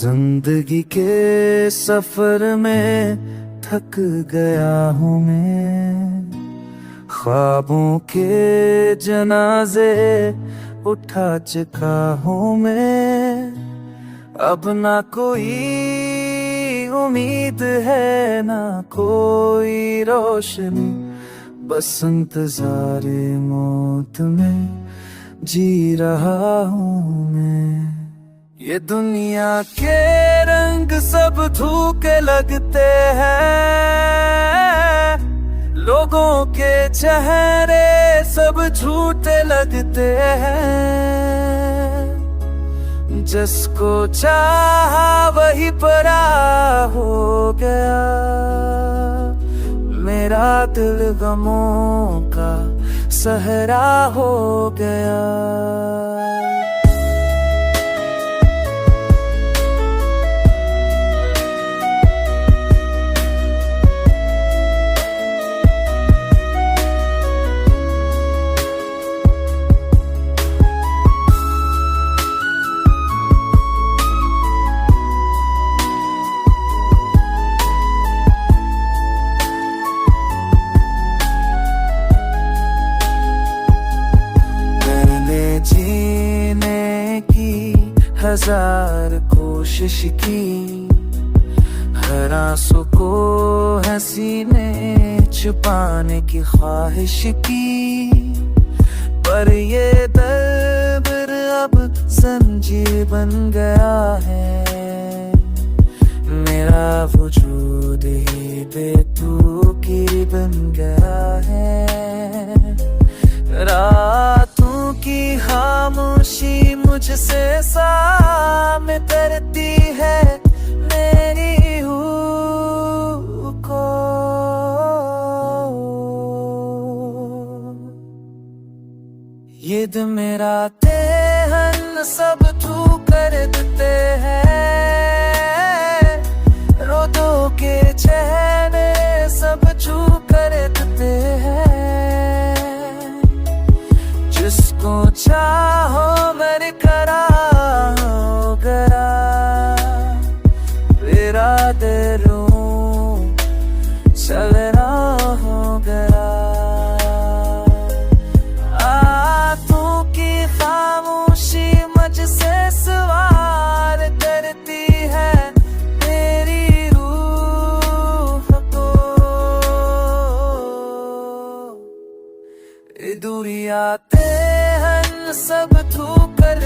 जिंदगी के सफर में थक गया हूँ मैं, ख्वाबों के जनाजे उठा चुका हूँ मैं। अब ना कोई उम्मीद है ना कोई रोशनी, बस इंतज़ारे मौत में जी रहा हूँ मैं। ये दुनिया के रंग सब धूके लगते हैं, लोगों के चेहरे सब झूठे लगते हैं। जिसको चाहा वही परा हो गया, मेरा दिल गमों का सहरा हो गया। जीने की हजार कोशिश की, हर आंसू को है सीने छुपाने की ख्वाहिश की, पर ये दर्द अब जंजीर बन गया है। मेरा वजूद ही बेतुकी बन गया है। रातों की खामोशी मुझसे सामने करती है मेरी रूह को। ये दिन मेरा तेहन सब तू कर देते हैं, रोदों के चेहरे सब छू कर देते हैं। जिसको चाहो मेरे करा हो गया, मेरा दिल चलना हो गया। आंखों की खामोशी मुझसे सवार करती है मेरी रूह को। दूरियां सब तू कर